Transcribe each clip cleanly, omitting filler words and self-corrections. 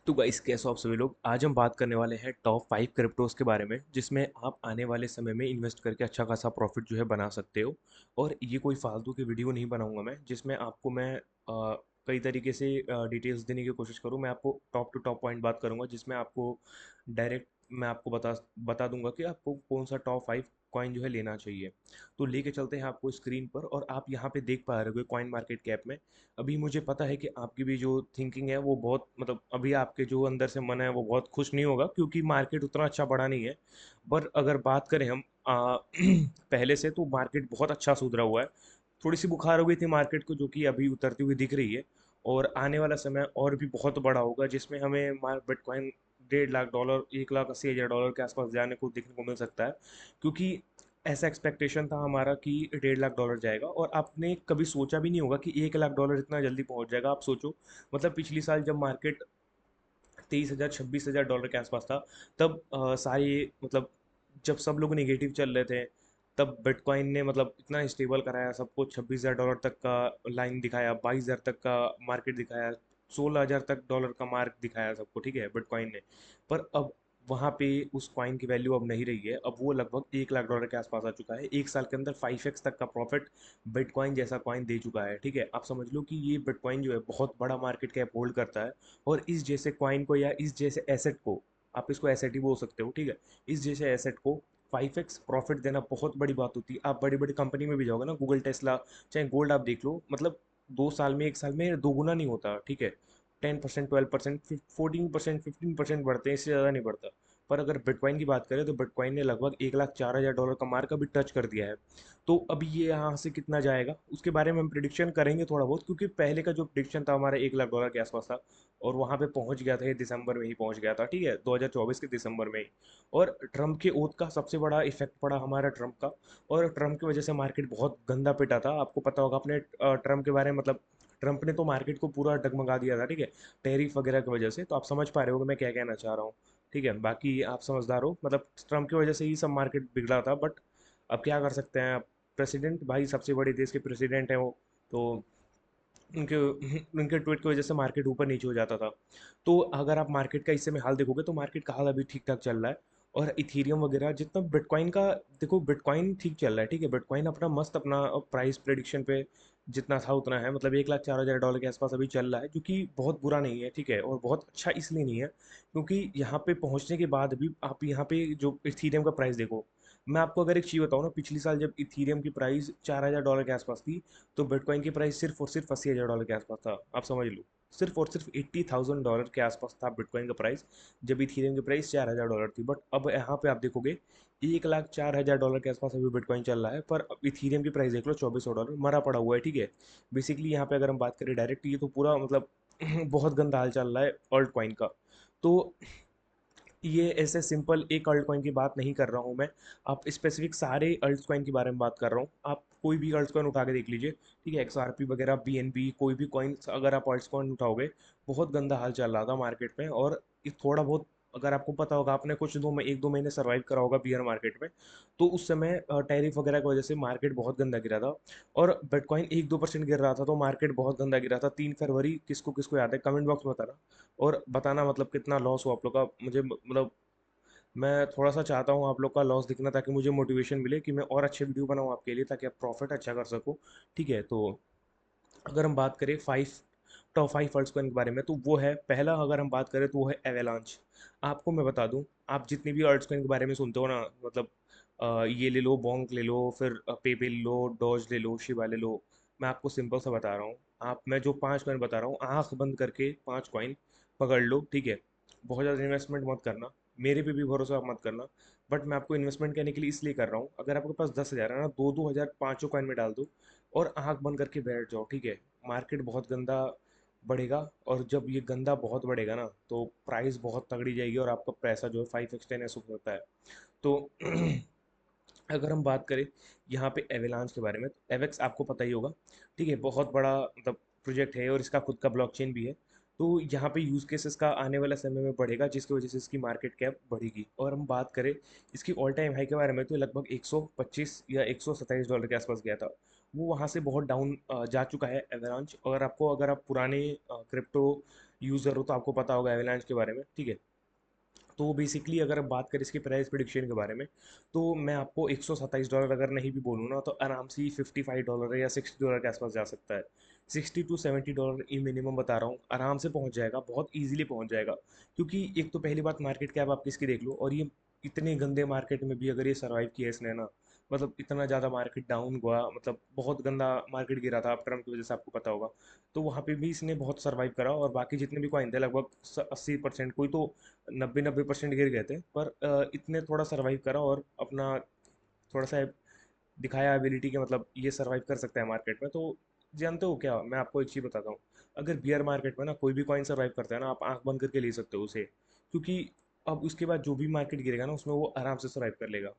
तो गाइस, कैसे हो आप सभी लोग। आज हम बात करने वाले हैं टॉप 5 क्रिप्टोस के बारे में, जिसमें आप आने वाले समय में इन्वेस्ट करके अच्छा खासा प्रॉफिट जो है बना सकते हो। और ये कोई फालतू की वीडियो नहीं बनाऊंगा मैं, जिसमें आपको मैं कई तरीके से डिटेल्स देने की कोशिश करूँ। मैं आपको टॉप टू टॉप पॉइंट बात करूंगा, जिसमें आपको डायरेक्ट मैं आपको बता बता दूंगा कि आपको कौन सा टॉप 5 कॉइन जो है लेना चाहिए। तो लेके चलते हैं आपको स्क्रीन पर, और आप यहाँ पे देख पा रहे हो कॉइन मार्केट कैप में। अभी मुझे पता है कि आपकी भी जो थिंकिंग है वो बहुत, मतलब अभी आपके जो अंदर से मन है वो बहुत खुश नहीं होगा, क्योंकि मार्केट उतना अच्छा बढ़ा नहीं है। पर अगर बात करें हम पहले से, तो मार्केट बहुत अच्छा सुधरा हुआ है। थोड़ी सी बुखार हो गई थी मार्केट को, जो कि अभी उतरती हुई दिख रही है। और आने वाला समय और भी बहुत बड़ा होगा, जिसमें हमें बिटकॉइन 1.5 लाख डॉलर, 1,80,000 डॉलर के आसपास जाने को देखने को मिल सकता है। क्योंकि ऐसा एक्सपेक्टेशन था हमारा कि 1.5 लाख डॉलर जाएगा, और आपने कभी सोचा भी नहीं होगा कि 1 लाख डॉलर इतना जल्दी पहुंच जाएगा। आप सोचो, मतलब पिछली साल जब मार्केट 23,000 26,000 डॉलर के आसपास था, तब सारी, मतलब जब सब लोग नेगेटिव चल रहे थे, तब बिटकॉइन ने मतलब इतना स्टेबल कराया सबको। 26,000 डॉलर तक का लाइन दिखाया, 22,000 तक का मार्केट दिखाया, 16,000 तक डॉलर का मार्क दिखाया सबको, ठीक है, बिटकॉइन ने। पर अब वहाँ पे उस कॉइन की वैल्यू अब नहीं रही है। अब वो लगभग 1 लाख डॉलर के आसपास आ चुका है। एक साल के अंदर 5x तक का प्रॉफिट बिटकॉइन जैसा कॉइन दे चुका है, ठीक है। आप समझ लो कि ये बिटकॉइन जो है बहुत बड़ा मार्केट कैप होल्ड करता है। और इस जैसे कॉइन को, या इस जैसे एसेट को, आप इसको एसेट ही बोल सकते हो, ठीक है, इस जैसे एसेट को 5x प्रॉफिट देना बहुत बड़ी बात होती है। आप बड़ी बड़ी कंपनी में भी जाओगे ना, गूगल, टेस्ला, चाहे गोल्ड, आप देख लो, मतलब 2 साल में, 1 साल में दोगुना नहीं होता, ठीक है। 10%, 12%, 14%, 15% बढ़ते हैं, इससे ज़्यादा नहीं बढ़ता। पर अगर बिटकॉइन की बात करें, तो बिटकॉइन ने लगभग 1,04,000 डॉलर का मार्क अभी टच कर दिया है। तो अभी ये यहाँ से कितना जाएगा उसके बारे में हम प्रिडिक्शन करेंगे थोड़ा बहुत, क्योंकि पहले का जो प्रिडिक्शन था हमारा 1 लाख डॉलर के आसपास था। और वहाँ पे पहुँच गया था, ये दिसंबर में ही पहुँच गया था, ठीक है, 2024 के दिसंबर में ही। और ट्रम्प के ओथ का सबसे बड़ा इफेक्ट पड़ा हमारा ट्रम्प का। और ट्रम्प की वजह से मार्केट बहुत गंदा पिटा था। आपको पता होगा, अपने ट्रम्प के बारे में, मतलब ट्रम्प ने तो मार्केट को पूरा डगमगा दिया था, ठीक है, टैरिफ वगैरह की वजह से। तो आप समझ पा रहे हो कि मैं क्या कहना चाह रहा हूँ, ठीक है। बाकी आप समझदार हो, मतलब ट्रम्प की वजह से ही सब मार्केट बिगड़ा था। बट अब क्या कर सकते हैं, आप प्रेसिडेंट भाई, सबसे बड़े देश के प्रेसिडेंट हैं वो। तो उनके उनके ट्वीट की वजह से मार्केट ऊपर नीचे हो जाता था। तो अगर आप मार्केट का इस समय हाल देखोगे, तो मार्केट का हाल अभी ठीक ठाक चल रहा है। और इथीरियम वगैरह जितना बिटकॉइन का, देखो बिटकॉइन ठीक चल रहा है, ठीक है, बिटकॉइन अपना मस्त, अपना प्राइस प्रेडिक्शन पे जितना था उतना है, मतलब 1,04,000 डॉलर के आसपास अभी चल रहा है, जो कि बहुत बुरा नहीं है, ठीक है। और बहुत अच्छा इसलिए नहीं है, क्योंकि यहाँ पे पहुँचने के बाद भी आप यहाँ पे जो इथीरियम का प्राइस देखो। मैं आपको अगर एक चीज़ बताऊँ ना, पिछली साल जब इथीरियम की प्राइस 4,000 डॉलर के आसपास थी, तो बिटकॉइन की प्राइस सिर्फ और सिर्फ 80,000 डॉलर के आसपास था। आप समझ लो, सिर्फ और सिर्फ 80,000 डॉलर के आसपास था बिटकॉइन का प्राइस, जब इथीरियम की प्राइस 4,000 डॉलर थी। बट अब यहाँ पे आप देखोगे, 1,04,000 डॉलर के आसपास अभी बिटकॉइन चल रहा है। पर अब इथीरियम की प्राइस देख लो, 2,400 डॉलर मरा पड़ा हुआ है, ठीक है। बेसिकली यहाँ पे अगर हम बात करें डायरेक्ट, ये तो पूरा मतलब बहुत गंदा हाल चल रहा है ऑल्ट कॉइन का। तो ये ऐसे सिंपल एक अल्ट कॉइन की बात नहीं कर रहा हूँ मैं। आप स्पेसिफिक सारे अल्ट कॉइन के बारे में बात कर रहा हूँ। आप कोई भी अल्ट कॉइन उठा के देख लीजिए, ठीक है, XRP वगैरह, BNB, कोई भी कॉइन अगर आप अल्ट कॉइन उठाओगे, बहुत गंदा हाल चल रहा था मार्केट में। और ये थोड़ा बहुत, अगर आपको पता होगा, आपने कुछ 1-2 महीने सर्वाइव करा होगा बियर मार्केट में, तो उस समय टैरिफ वगैरह की वजह से मार्केट बहुत गंदा गिरा था। और बिटकॉइन 1-2% गिर रहा था, तो मार्केट बहुत गंदा गिरा था। 3 फरवरी, किसको किसको याद है, कमेंट बॉक्स में बताना। और बताना मतलब कितना लॉस हुआ आप लोग का, मुझे मतलब मैं थोड़ा सा चाहता हूँ आप लोग का लॉस दिखना, ताकि मुझे मोटिवेशन मिले कि मैं और अच्छे वीडियो बनाऊँ आपके लिए, ताकि आप प्रॉफिट अच्छा कर सको, ठीक है। तो अगर हम बात करें टॉप 5 अल्ट्स कॉइन के बारे में, तो वो है पहला, अगर हम बात करें तो वो है एवेलांच। आपको मैं बता दूं, आप जितने भी अल्ट्स कॉइन के बारे में सुनते हो ना, मतलब ये ले लो, बॉन्क ले लो, फिर पेपे ले लो, डॉज ले लो, शिबा ले लो, मैं आपको सिंपल सा बता रहा हूँ। मैं जो 5 कॉइन बता रहा हूँ, आंख बंद करके 5 कॉइन पकड़ लो, ठीक है। बहुत ज़्यादा इन्वेस्टमेंट मत करना, मेरे पे भी भरोसा मत करना। बट मैं आपको इन्वेस्टमेंट करने के लिए इसलिए कर रहा हूँ, अगर आपके पास 10,000 है ना, 2-2 हज़ार पाँचों कॉइन में डाल दो, और आंख बंद करके बैठ जाओ, ठीक है। मार्केट बहुत गंदा बढ़ेगा, और जब ये गंदा बहुत बढ़ेगा ना, तो प्राइस बहुत तगड़ी जाएगी, और आपका पैसा जो है 5x 10x हो सकता है। तो अगर हम बात करें यहाँ पे एवेलांच के बारे में, तो एवेक्स आपको पता ही होगा, ठीक है, बहुत बड़ा मतलब प्रोजेक्ट है, और इसका खुद का ब्लॉकचेन भी है। तो यहाँ पे यूज़ केसेस का आने वाला समय में बढ़ेगा, जिसकी वजह से इसकी मार्केट कैप बढ़ेगी। और हम बात करें इसकी ऑल टाइम हाई के बारे में, तो लगभग 125 या 127 डॉलर के आसपास गया था। वो वहाँ से बहुत डाउन जा चुका है एवलांच। और आपको, अगर आप पुराने क्रिप्टो यूज़र हो तो आपको पता होगा एवेलांच के बारे में, ठीक है। तो बेसिकली अगर हम बात करें इसकी प्राइस प्रिडिक्शन के बारे में, तो मैं आपको $127 अगर नहीं भी बोलूँ ना, तो आराम से ही $55 या $60 के आसपास जा सकता है। $60 to $70 ये मिनिमम बता रहा हूँ, आराम से पहुँच जाएगा, बहुत ईजिली पहुँच जाएगा। क्योंकि एक तो पहली बात, मार्केट कैप आप इसकी देख लो, और ये इतने गंदे मार्केट में भी अगर ये सर्वाइव किया इसने ना, मतलब इतना ज़्यादा मार्केट डाउन हुआ, मतलब बहुत गंदा मार्केट गिरा था अब ट्रम्प की वजह से, आपको पता होगा। तो वहाँ पे भी इसने बहुत सर्वाइव करा, और बाकी जितने भी कॉइन थे लगभग 80%, कोई तो 90-90% गिर गए थे, पर इतने थोड़ा सर्वाइव करा और अपना थोड़ा सा दिखाया एबिलिटी के, मतलब ये सर्वाइव कर सकता है मार्केट में। तो जानते हो क्या, मैं आपको एक चीज़ बताता हूँ। अगर बियर मार्केट में ना कोई भी कॉइन सर्वाइव करता है ना, आप आंख बंद करके ले सकते हो उसे, क्योंकि अब उसके बाद जो भी मार्केट गिरेगा ना, उसमें वो आराम से सर्वाइव कर लेगा।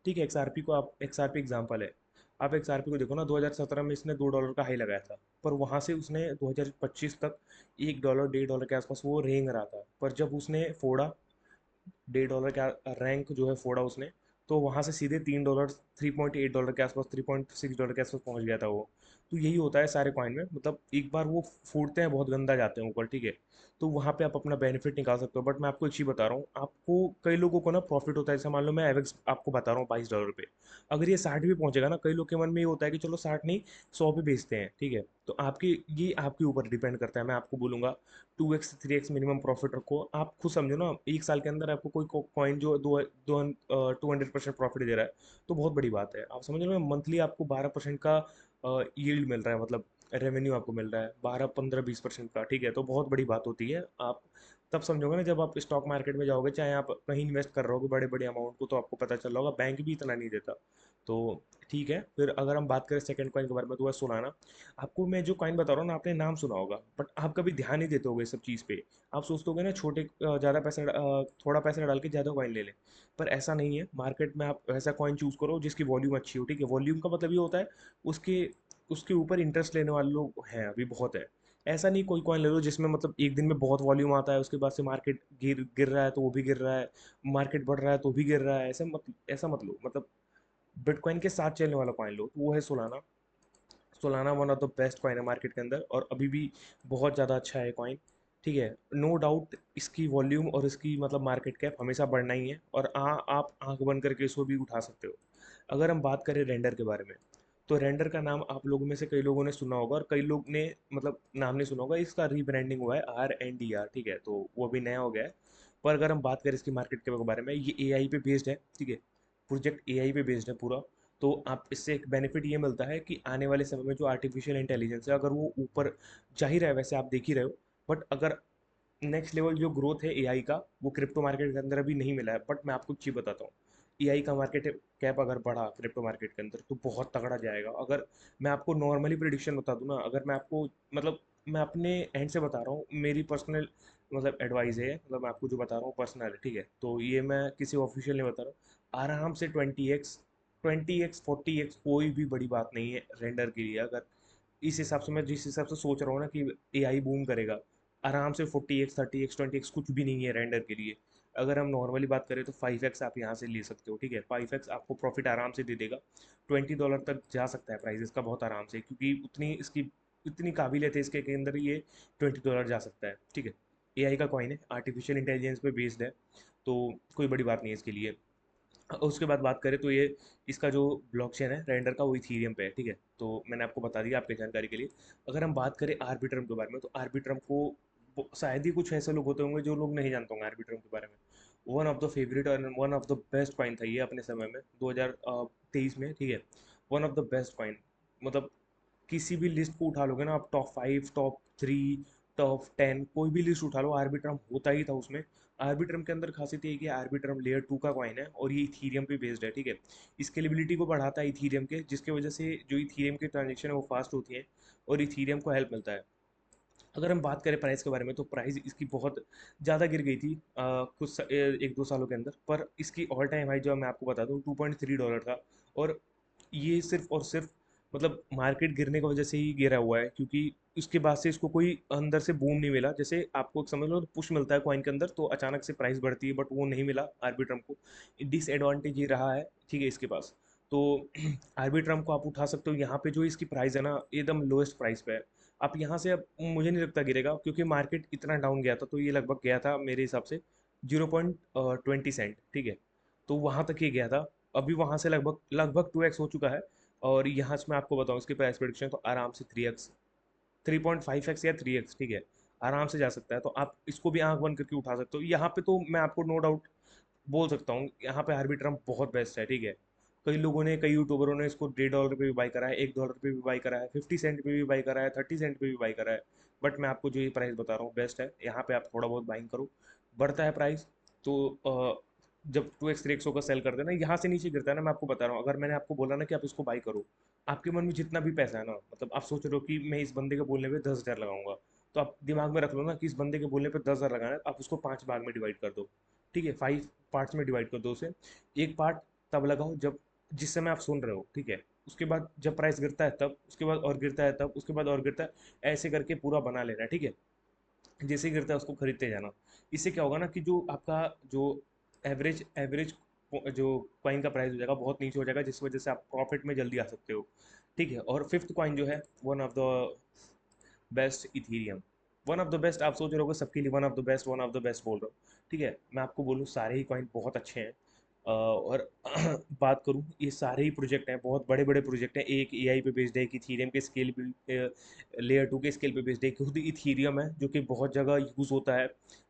ठीक है, एक्सआरपी को आप, एक्सआरपी एग्जाम्पल है, आप एक्सआरपी को देखो ना, 2017 में इसने $2 का हाई लगाया था, पर वहाँ से उसने 2025 तक $1 $1.5 के आसपास वो रेंग रहा था, पर जब उसने फोड़ा, $1.5 का रैंक जो है फोड़ा उसने, तो वहाँ से सीधे $3, $3.8 के आसपास, $3.6 के आसपास पहुँच गया था वो। तो यही होता है सारे कॉइन में, मतलब एक बार वो फूटते हैं बहुत गंदा जाते हैं ऊपर, ठीक है। तो वहाँ पे आप अपना बेनिफिट निकाल सकते हो। बट मैं आपको एक चीज़ बता रहा हूँ, आपको कई लोगों को ना प्रॉफिट होता है, जैसे मान लो मैं एवेक्स आपको बता रहा हूँ $22 पे, अगर ये 60 भी पहुंचेगा ना, कई लोग के मन में ये होता है कि चलो 60 नहीं, 100 पे बेचते हैं, ठीक है। तो आपकी, ये आपके ऊपर डिपेंड करता है। मैं आपको बोलूंगा 2x 3x मिनिमम प्रॉफिट रखो। आप खुद समझो ना, एक साल के अंदर आपको कोई कॉइन जो 200% प्रॉफिट दे रहा है, तो बहुत बड़ी बात है। आप समझ लो, मंथली आपको 12% का यील्ड मिल रहा है, मतलब रेवेन्यू आपको मिल रहा है 12 15 20% का, ठीक है। तो बहुत बड़ी बात होती है। आप तब समझोगे ना जब आप स्टॉक मार्केट में जाओगे, चाहे आप कहीं इन्वेस्ट कर रहे हो बड़े बड़े अमाउंट को, तो आपको पता चल रहा होगा बैंक भी इतना नहीं देता। तो ठीक है, फिर अगर हम बात करें सेकंड कॉइन के बारे में, तो वह सोलाना। आपको मैं जो कॉइन बता रहा हूँ ना, आपने नाम सुना होगा, बट आप कभी ध्यान नहीं देते होगे इस सब चीज़ पे। आप सोचते होगे ना छोटे ज़्यादा पैसा थोड़ा पैसा डाल के ज़्यादा कॉइन ले लें, पर ऐसा नहीं है। मार्केट में आप ऐसा कॉइन चूज़ करो जिसकी वॉल्यूम अच्छी हो, ठीक है। वॉल्यूम का मतलब ये होता है उसके उसके ऊपर इंटरेस्ट लेने वाले लोग हैं अभी बहुत है। ऐसा नहीं कोई कॉइन ले लो जिसमें मतलब एक दिन में बहुत वॉल्यूम आता है, उसके बाद से मार्केट गिर गिर रहा है तो वो भी गिर रहा है, मार्केट बढ़ रहा है तो भी गिर रहा है, ऐसा मत लो। मतलब बिटकॉइन के साथ चलने वाला कॉइन लो, तो वो है Solana. Solana one of the best coin है मार्केट के अंदर, और अभी भी बहुत ज़्यादा अच्छा है कॉइन, ठीक है। नो डाउट इसकी वॉल्यूम और इसकी मतलब मार्केट कैप हमेशा बढ़ना ही है, और आप आंख बंद करके इसको भी उठा सकते हो। अगर हम बात करें रेंडर के बारे में, तो रेंडर का नाम आप लोगों में से कई लोगों ने सुना होगा, और कई लोग ने मतलब नाम नहीं सुना होगा। इसका रीब्रांडिंग हुआ है RNDR, ठीक है, तो वो भी नया हो गया है। पर अगर हम बात करें इसकी मार्केट के बारे में, ये AI पे बेस्ड है, ठीक है। प्रोजेक्ट AI पे बेस्ड है पूरा। तो आप इससे एक बेनिफिट ये मिलता है कि आने वाले समय में जो आर्टिफिशियल इंटेलिजेंस है, अगर वो ऊपर जा ही रहा है, वैसे आप देख ही रहे हो, बट अगर नेक्स्ट लेवल जो ग्रोथ है AI का, वो क्रिप्टो मार्केट के अंदर अभी नहीं मिला है। बट मैं आपको एक चीज़ बताता हूँ, AI का मार्केट कैप अगर बढ़ा क्रिप्टो मार्केट के अंदर, तो बहुत तगड़ा जाएगा। अगर मैं आपको नॉर्मली प्रिडिक्शन बता दूं ना, अगर मैं आपको मतलब मैं अपने एंड से बता रहा हूँ, मेरी पर्सनल मतलब एडवाइस है, मतलब मैं आपको जो बता रहा हूँ पर्सनल है, ठीक है। तो ये मैं किसी ऑफिशियल नहीं बता रहा हूँ। आराम से 20x 40x कोई भी बड़ी बात नहीं है रेंडर के लिए। अगर इस हिसाब से, मैं जिस हिसाब से सोच रहा हूँ ना कि AI बूम करेगा, आराम से 40x 30x 20x कुछ भी नहीं है रेंडर के लिए। अगर हम नॉर्मली बात करें तो 5x आप यहाँ से ले सकते हो, ठीक है। 5x आपको प्रॉफिट आराम से दे देगा। $20 तक जा सकता है प्राइस इसका बहुत आराम से, क्योंकि उतनी इसकी इतनी काबिलियत है इसके अंदर, ये $20 जा सकता है, ठीक है। AI का कॉइन है, आर्टिफिशियल इंटेलिजेंस पे बेस्ड है, तो कोई बड़ी बात नहीं है इसके लिए। उसके बाद बात करें तो ये इसका जो ब्लॉकचेन है रेंडर का, वो इथीरियम पे है, ठीक है। तो मैंने आपको बता दिया आपकी जानकारी के लिए। अगर हम बात करें आर्बिट्रम के बारे में, तो आर्बिट्रम को शायद ही कुछ ऐसे लोग होते होंगे जो लोग नहीं जानते होंगे आर्बिट्रम के बारे में। वन ऑफ द फेवरेट और one of the best coin था ये अपने समय में, 2023 में, ठीक है। One of the best coin, मतलब किसी भी लिस्ट को उठा लोगे ना आप, टॉप 5 टॉप 3 टॉप 10 कोई भी लिस्ट उठा लो, आर्बिट्रम होता ही था उसमें। आर्बिट्रम के अंदर खासियत ये है कि आर्बिट्रम लेयर 2 का कॉइन है, और ये इथीरियम पे बेस्ड है, ठीक है। स्केलेबिलिटी को बढ़ाता है इथीरियम के, जिसकी वजह से जो इथीरियम के ट्रांजेक्शन है वो फास्ट होती है, और इथीरियम को हेल्प मिलता है। अगर हम बात करें प्राइस के बारे में, तो प्राइस इसकी बहुत ज़्यादा गिर गई थी एक दो सालों के अंदर, पर इसकी ऑल टाइम हाई जो मैं आपको बता दूँ $2.3 था। और ये सिर्फ और सिर्फ मतलब मार्केट गिरने की वजह से ही गिरा हुआ है, क्योंकि उसके बाद से इसको कोई अंदर से बूम नहीं मिला। जैसे आपको एक समझ लो पुश मिलता है कॉइन के अंदर, तो अचानक से प्राइस बढ़ती है, बट वो नहीं मिला आर्बिट्रम को। डिसएडवांटेज ये रहा है, ठीक है, इसके पास। तो आर्बिट्रम को आप उठा सकते हो, यहाँ पे जो इसकी प्राइस है ना, एकदम लोएस्ट प्राइस पे है। आप यहाँ से अब मुझे नहीं लगता गिरेगा, क्योंकि मार्केट इतना डाउन गया था, तो ये लगभग गया था मेरे हिसाब से 0.20 सेंट, ठीक है। तो वहाँ तक ये गया था। अभी वहाँ से लगभग लगभग 2x हो चुका है। और यहाँ से मैं आपको बताऊँ इसकी प्राइस प्रेडिक्शन, तो आराम से 3x, 3.5x या 3x, ठीक है, आराम से जा सकता है। तो आप इसको भी आंख बंद करके उठा सकते हो। यहाँ पे तो मैं आपको नो डाउट बोल सकता हूँ, यहाँ पे आर्बिट्रम बहुत बेस्ट है, ठीक है। कई लोगों ने, कई यूट्यूबरों ने इसको $1.5 पे भी बाई करा है, $1 पे भी बाई करा है, 50 सेंट पे भी बाई करा है, 30 सेंट पे भी बाई करा है। बट मैं आपको जो ये प्राइस बता रहा हूँ बेस्ट है। यहाँ पे आप थोड़ा बहुत बाइंग करो, बढ़ता है प्राइस तो जब 2x 3x होकर सेल करते हैं ना, यहाँ से नीचे गिरता है ना, मैं आपको बता रहा हूँ, अगर मैंने आपको बोला ना कि आप इसको बाई करो, आपके मन में जितना भी पैसा है ना, मतलब आप सोच रहे हो कि मैं इस बंदे के बोलने पे 10,000 लगाऊंगा, तो आप दिमाग में रख लो ना कि इस बंदे के बोलने पे 10,000 लगाना है, आप उसको 5 भाग में डिवाइड कर दो, ठीक है, 5 पार्ट्स में डिवाइड कर दो उसे। एक पार्ट तब लगाओ जब, जिस समय आप सुन रहे हो, ठीक है। उसके बाद जब प्राइस गिरता है तब, उसके बाद और गिरता है तब, उसके बाद और गिरता है, ऐसे करके पूरा बना लेना है, ठीक है। जैसे ही गिरता है उसको खरीदते जाना। इससे क्या होगा ना कि जो आपका जो एवरेज एवरेज जो कॉइन का प्राइस हो जाएगा बहुत नीचे हो जाएगा, जिस वजह से आप प्रॉफिट में जल्दी आ सकते हो, ठीक है। और फिफ्थ कॉइन जो है, one of the best, Ethereum. One of the best, आप सोच रहे हो सबके लिए one of the best, one of the best बोल रहा हूँ, ठीक है। मैं आपको बोलूँ सारे ही कॉइन बहुत अच्छे हैं। और बात करूँ, ये सारे ही प्रोजेक्ट हैं, बहुत बड़े बड़े प्रोजेक्ट हैं। एक एआई पे बेस्ड है, एक इथीरियम के स्केल पे, लेयर 2 के स्केल पे बेस्ड है, खुद इथीरियम है जो कि बहुत जगह यूज़ होता है,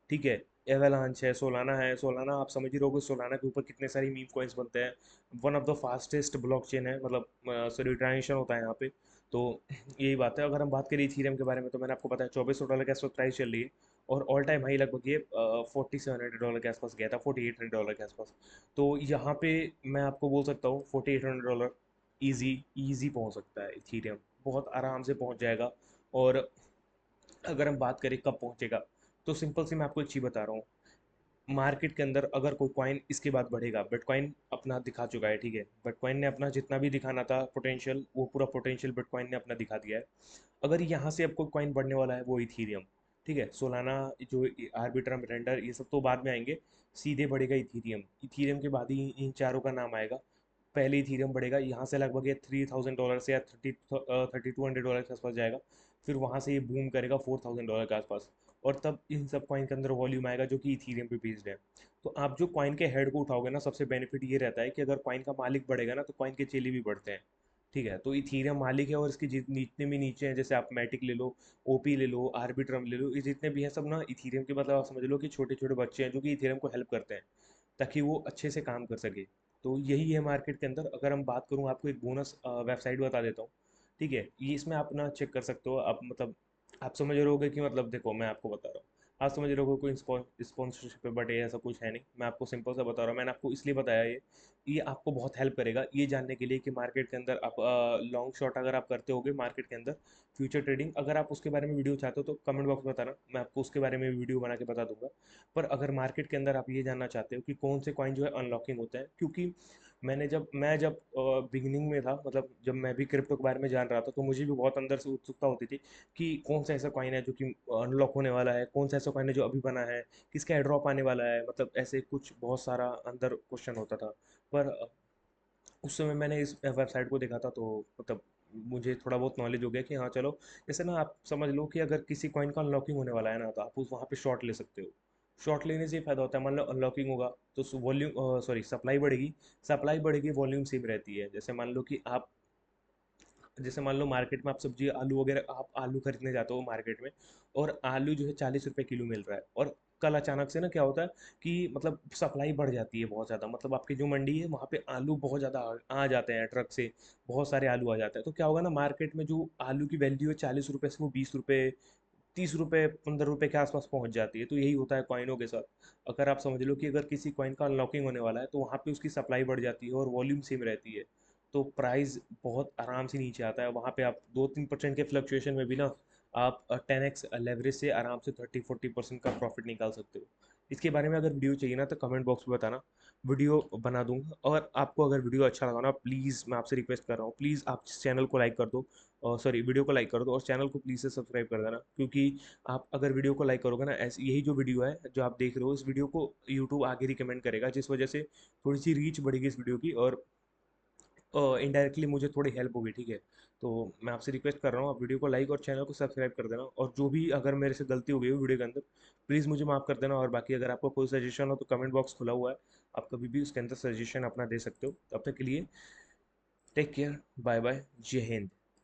ठीक है। एवेलांच है, सोलाना है। सोलाना आप समझ ही रहोगे, सोलाना के ऊपर कितने सारे मीम कॉइन्स बनते हैं। One of the fastest blockchain है, मतलब सॉरी ट्रांजेक्शन होता है यहाँ पे। तो यही बात है। अगर हम बात करें इथीरियम के बारे में, तो मैंने आपको बताया $2,400 के आसपास प्राइस चल रही है। और ऑल टाइम हाई लगभग ये $4,700 के आसपास गया था, $4,800 के आसपास। तो यहाँ पे मैं आपको बोल सकता हूँ $4,800 ईजी ईजी पहुँच सकता है इथीरियम, बहुत आराम से पहुँच जाएगा। और अगर हम बात करें कब पहुँचेगा, तो सिंपल सी मैं आपको एक चीज़ बता रहा हूँ। मार्केट के अंदर अगर कोई कॉइन इसके बाद बढ़ेगा, बिटकॉइन अपना दिखा चुका है, ठीक है। बिटकॉइन ने अपना जितना भी दिखाना था पोटेंशियल, वो पूरा पोटेंशियल बिटकॉइन ने अपना दिखा दिया है। अगर यहाँ से अब कोई कॉइन बढ़ने वाला है वो इथीरियम, ठीक है। सोलाना, जो आर्बिट्रम, रेंडर, ये सब तो बाद में आएंगे। सीधे बढ़ेगा इथीरियम। इथीरियम के बाद ही इन चारों का नाम आएगा। पहले इथीरियम बढ़ेगा, यहाँ से लगभग ये $3,000 से या 3,200 के आसपास जाएगा। फिर वहाँ से ये बूम करेगा $4,000 के आसपास। और तब इन सब कॉइन के अंदर वॉल्यूम आएगा जो कि इथीरियम पे बेस्ड है। तो आप जो कॉइन के हेड को उठाओगे ना, सबसे बेनिफिट ये रहता है कि अगर कॉइन का मालिक बढ़ेगा ना, तो कॉइन के चेले भी बढ़ते हैं, ठीक है। तो इथीरियम मालिक है, और इसके जितने भी नीचे हैं, जैसे आप मैटिक ले लो, ओपी ले लो, आर्बिट्रम ले लो, ये जितने भी हैं सब ना इथीरियम के, मतलब आप समझ लो कि छोटे छोटे बच्चे हैं जो कि इथीरियम को हेल्प करते हैं, ताकि वो अच्छे से काम कर सके। तो यही है मार्केट के अंदर। अगर हम बात करूँ, आपको एक बोनस वेबसाइट बता देता हूँ, ठीक है। ये इसमें आप ना चेक कर सकते हो, आप मतलब आप समझ रहे होगे कि, मतलब देखो मैं आपको बता रहा हूँ, आप समझ रहे हो कोई स्पॉन्सरशिप है, बट ये ऐसा कुछ है नहीं। मैं आपको सिंपल सा बता रहा हूँ, मैंने आपको इसलिए बताया ये आपको बहुत हेल्प करेगा ये जानने के लिए कि मार्केट के अंदर आप लॉन्ग शॉट अगर आप करते होगे मार्केट के अंदर, फ्यूचर ट्रेडिंग, अगर आप उसके बारे में वीडियो चाहते हो तो कमेंट बॉक्स में बताना, मैं आपको उसके बारे में वीडियो बना के बता दूंगा। पर अगर मार्केट के अंदर आप ये जानना चाहते हो कि कौन से कॉइन जो है अनलॉकिंग होता है, क्योंकि मैं जब बिगिनिंग में था, मतलब जब मैं भी क्रिप्टो के बारे में जान रहा था, तो मुझे भी बहुत अंदर से उत्सुकता होती थी कि कौन सा ऐसा कॉइन है जो कि अनलॉक होने वाला है, कौन सा ऐसा कॉइन है जो अभी बना है, किसका एड्रॉप आने वाला है, मतलब ऐसे कुछ बहुत सारा अंदर क्वेश्चन होता था। पर उस समय मैंने इस वेबसाइट को देखा था, तो मतलब मुझे थोड़ा बहुत नॉलेज हो गया कि हाँ चलो, जैसे ना आप समझ लो कि अगर किसी कॉइन का अनलॉकिंग होने वाला है ना, तो आप उस वहाँ पे शॉर्ट ले सकते हो। शॉर्ट लेने से ये फायदा होता है, मान लो अनलॉकिंग होगा तो वॉल्यूम, सॉरी, सप्लाई बढ़ेगी। सप्लाई बढ़ेगी, वॉल्यूम सेम रहती है। जैसे मान लो कि आप, जैसे मान लो मार्केट में आप सब्जी आलू वगैरह, आप आलू खरीदने जाते हो मार्केट में, और आलू जो है 40 रुपये किलो मिल रहा है, और कल अचानक से ना क्या होता है कि मतलब सप्लाई बढ़ जाती है बहुत ज़्यादा, मतलब आपकी जो मंडी है वहाँ पे आलू बहुत ज़्यादा आ जाते हैं ट्रक से, बहुत सारे आलू आ जाते हैं। तो क्या होगा ना, मार्केट में जो आलू की वैल्यू है 40 रुपये से वो 20 रुपये, 30 रुपये, 15 रुपये के आसपास पहुंच जाती है। तो यही होता है कॉइनों के साथ। अगर आप समझ लो कि अगर किसी कॉइन का अनलॉकिंग होने वाला है, तो वहाँ पे उसकी सप्लाई बढ़ जाती है और वॉल्यूम सेम रहती है। तो प्राइस बहुत आराम से नीचे आता है। वहाँ पे आप 2-3% के फ्लक्चुएशन में भी ना, आप 10x लेवरेज से आराम से 30-40% का प्रॉफिट निकाल सकते हो। इसके बारे में अगर वीडियो चाहिए ना, तो कमेंट बॉक्स में बताना, वीडियो बना दूंगा। और आपको अगर वीडियो अच्छा लगा ना, प्लीज़ मैं आपसे रिक्वेस्ट कर रहा हूँ, प्लीज़ आप चैनल को लाइक कर दो, और सॉरी, वीडियो को लाइक कर दो, और चैनल को प्लीज़ से सब्सक्राइब कर देना। क्योंकि आप अगर वीडियो को लाइक करोगे ना, ऐसी यही जो वीडियो है जो आप देख रहे हो, इस वीडियो को यूट्यूब आगे रिकमेंड करेगा, जिस वजह से थोड़ी सी रीच बढ़ेगी इस वीडियो की। और इनडायरेक्टली मुझे थोड़ी हेल्प होगी, ठीक है। तो मैं आपसे रिक्वेस्ट कर रहा हूँ, आप वीडियो को लाइक और चैनल को सब्सक्राइब कर देना, और जो भी अगर मेरे से गलती हो गई हो वीडियो के अंदर, प्लीज़ मुझे माफ़ कर देना। और बाकी अगर आपको कोई सजेशन हो तो कमेंट बॉक्स खुला हुआ है, आप कभी भी उसके अंदर सजेशन अपना दे सकते हो। तब तक के लिए टेक केयर, बाय बाय, जय हिंद।